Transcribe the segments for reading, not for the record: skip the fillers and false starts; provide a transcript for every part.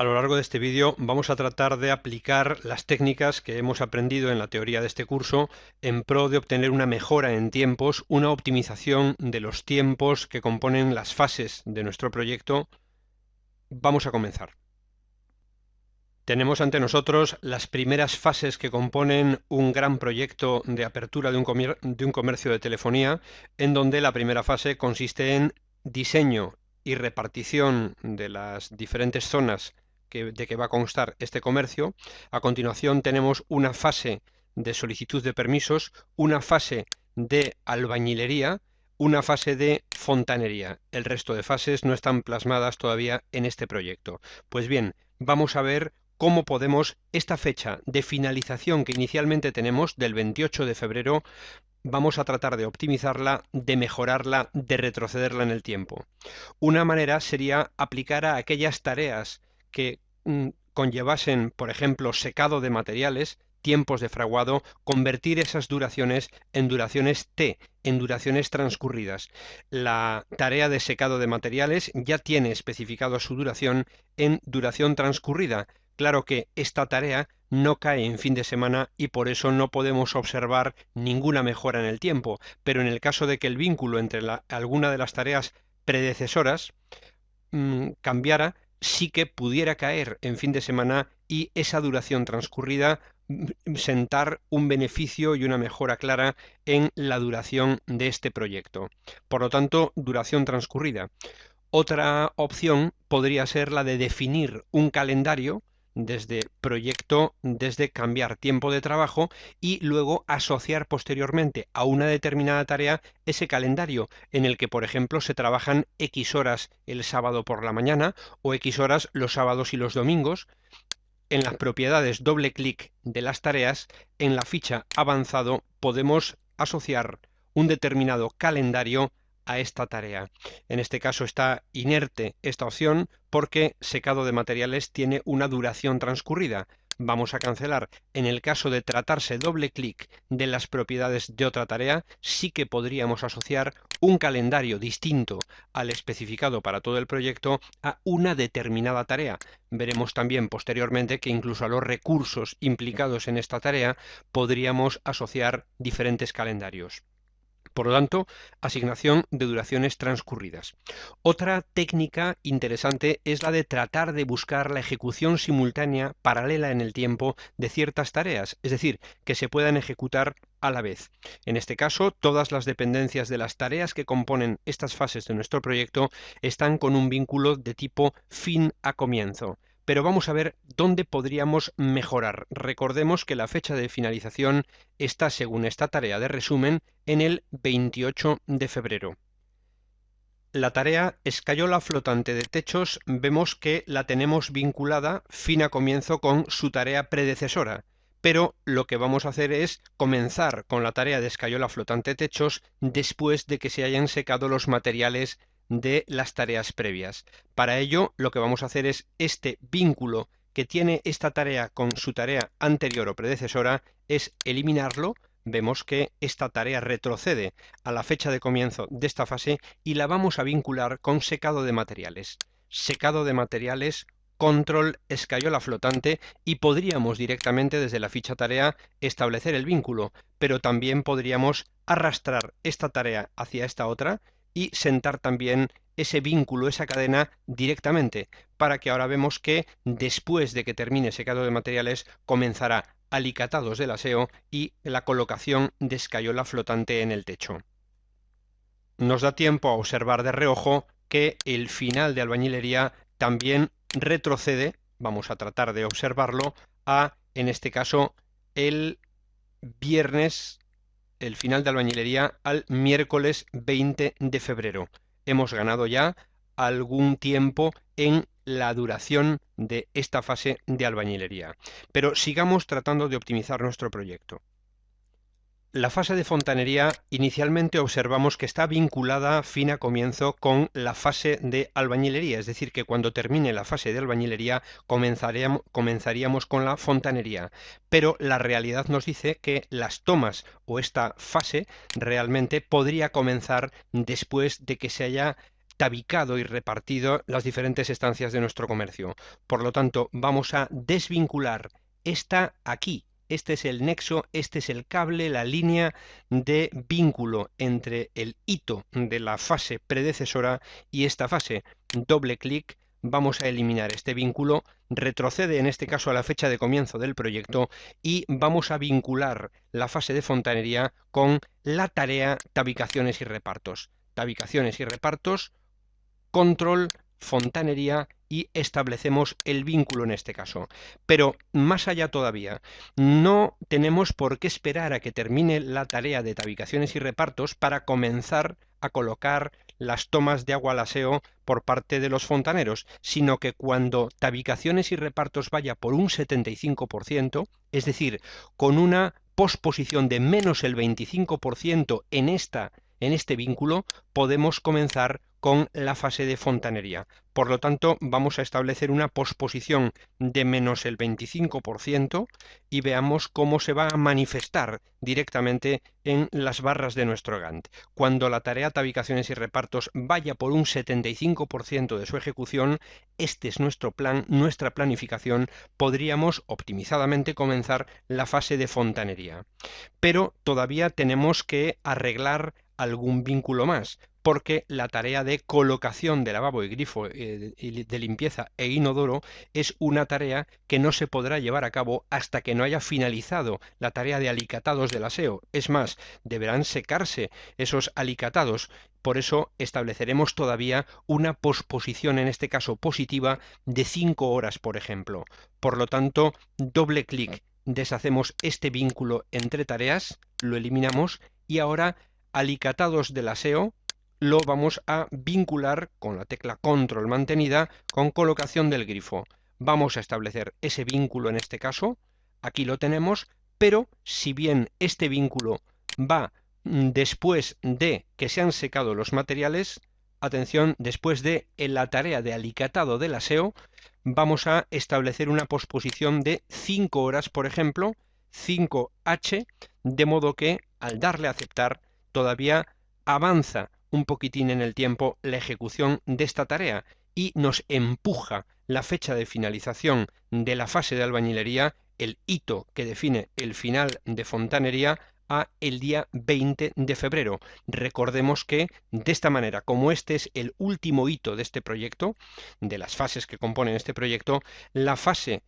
A lo largo de este vídeo vamos a tratar de aplicar las técnicas que hemos aprendido en la teoría de este curso en pro de obtener una mejora en tiempos, una optimización de los tiempos que componen las fases de nuestro proyecto. Vamos a comenzar. Tenemos ante nosotros las primeras fases que componen un gran proyecto de apertura de un comercio de telefonía, en donde la primera fase consiste en diseño y repartición de las diferentes zonas de que va a constar este comercio. A continuación tenemos una fase de solicitud de permisos, una fase de albañilería, una fase de fontanería. El resto de fases no están plasmadas todavía en este proyecto. Pues bien, vamos a ver cómo podemos esta fecha de finalización que inicialmente tenemos del 28 de febrero, vamos a tratar de optimizarla, de mejorarla, de retrocederla en el tiempo. Una manera sería aplicar a aquellas tareas que conllevasen, por ejemplo, secado de materiales, tiempos de fraguado, convertir esas duraciones en duraciones T, en duraciones transcurridas. La tarea de secado de materiales ya tiene especificado su duración en duración transcurrida. Claro que esta tarea no cae en fin de semana y por eso no podemos observar ninguna mejora en el tiempo, pero en el caso de que el vínculo entre alguna de las tareas predecesoras cambiara, sí que pudiera caer en fin de semana y esa duración transcurrida sentar un beneficio y una mejora clara en la duración de este proyecto. Por lo tanto, duración transcurrida. Otra opción podría ser la de definir un calendario desde proyecto, desde cambiar tiempo de trabajo y luego asociar posteriormente a una determinada tarea ese calendario en el que, por ejemplo, se trabajan X horas el sábado por la mañana o X horas los sábados y los domingos. En las propiedades doble clic de las tareas, en la ficha avanzado podemos asociar un determinado calendario a esta tarea. En este caso está inerte esta opción porque secado de materiales tiene una duración transcurrida. Vamos a cancelar. En el caso de tratarse doble clic de las propiedades de otra tarea, sí que podríamos asociar un calendario distinto al especificado para todo el proyecto a una determinada tarea. Veremos también posteriormente que incluso a los recursos implicados en esta tarea podríamos asociar diferentes calendarios. Por lo tanto, asignación de duraciones transcurridas. Otra técnica interesante es la de tratar de buscar la ejecución simultánea paralela en el tiempo de ciertas tareas, es decir, que se puedan ejecutar a la vez. En este caso, todas las dependencias de las tareas que componen estas fases de nuestro proyecto están con un vínculo de tipo fin a comienzo. Pero vamos a ver dónde podríamos mejorar. Recordemos que la fecha de finalización está, según esta tarea de resumen, en el 28 de febrero. La tarea escayola flotante de techos vemos que la tenemos vinculada fin a comienzo con su tarea predecesora, pero lo que vamos a hacer es comenzar con la tarea de escayola flotante de techos después de que se hayan secado los materiales de las tareas previas. Para ello, lo que vamos a hacer es este vínculo que tiene esta tarea con su tarea anterior o predecesora, es eliminarlo. Vemos que esta tarea retrocede a la fecha de comienzo de esta fase y la vamos a vincular con secado de materiales. Secado de materiales, control escayola flotante y podríamos directamente desde la ficha tarea establecer el vínculo, pero también podríamos arrastrar esta tarea hacia esta otra y sentar también ese vínculo, esa cadena directamente, para que ahora vemos que después de que termine secado de materiales comenzará alicatados del aseo y la colocación de escayola flotante en el techo. Nos da tiempo a observar de reojo que el final de albañilería también retrocede, vamos a tratar de observarlo, en este caso, el viernes, el final de albañilería al miércoles 20 de febrero. Hemos ganado ya algún tiempo en la duración de esta fase de albañilería. Pero sigamos tratando de optimizar nuestro proyecto. La fase de fontanería inicialmente observamos que está vinculada fin a comienzo con la fase de albañilería, es decir, que cuando termine la fase de albañilería comenzaríamos con la fontanería, pero la realidad nos dice que las tomas o esta fase realmente podría comenzar después de que se haya tabicado y repartido las diferentes estancias de nuestro comercio. Por lo tanto, vamos a desvincular esta aquí. Este es el nexo, este es el cable, la línea de vínculo entre el hito de la fase predecesora y esta fase. Doble clic, vamos a eliminar este vínculo, retrocede en este caso a la fecha de comienzo del proyecto y vamos a vincular la fase de fontanería con la tarea tabicaciones y repartos. Tabicaciones y repartos, control, fontanería y establecemos el vínculo en este caso. Pero más allá todavía, no tenemos por qué esperar a que termine la tarea de tabicaciones y repartos para comenzar a colocar las tomas de agua al aseo por parte de los fontaneros, sino que cuando tabicaciones y repartos vaya por un 75%, es decir, con una posposición de menos el 25% en este vínculo, podemos comenzar con la fase de fontanería. Por lo tanto, vamos a establecer una posposición de menos el 25% y veamos cómo se va a manifestar directamente en las barras de nuestro Gantt. Cuando la tarea tabicaciones y repartos vaya por un 75% de su ejecución, este es nuestro plan, nuestra planificación, podríamos optimizadamente comenzar la fase de fontanería. Pero todavía tenemos que arreglar algún vínculo más, porque la tarea de colocación de lavabo y grifo de limpieza e inodoro es una tarea que no se podrá llevar a cabo hasta que no haya finalizado la tarea de alicatados del aseo. Es más, deberán secarse esos alicatados. Por eso estableceremos todavía una posposición, en este caso positiva, de 5 horas, por ejemplo. Por lo tanto, doble clic, deshacemos este vínculo entre tareas, lo eliminamos y ahora alicatados del aseo lo vamos a vincular con la tecla control mantenida con colocación del grifo. Vamos a establecer ese vínculo en este caso, aquí lo tenemos, pero si bien este vínculo va después de que se han secado los materiales, atención, después de la tarea de alicatado del aseo, vamos a establecer una posposición de 5 horas, por ejemplo, 5H, de modo que al darle a aceptar todavía avanza un poquitín en el tiempo la ejecución de esta tarea y nos empuja la fecha de finalización de la fase de albañilería, el hito que define el final de fontanería, a el día 20 de febrero. Recordemos que de esta manera, como este es el último hito de este proyecto, de las fases que componen este proyecto, la fecha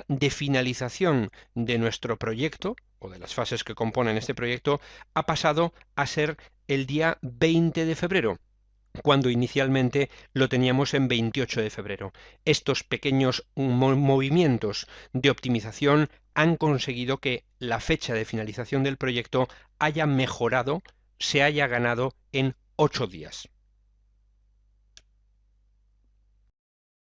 de finalización de nuestro proyecto o de las fases que componen este proyecto ha pasado a ser el día 20 de febrero, cuando inicialmente lo teníamos en 28 de febrero. Estos pequeños movimientos de optimización han conseguido que la fecha de finalización del proyecto haya mejorado, se haya ganado en 8 días.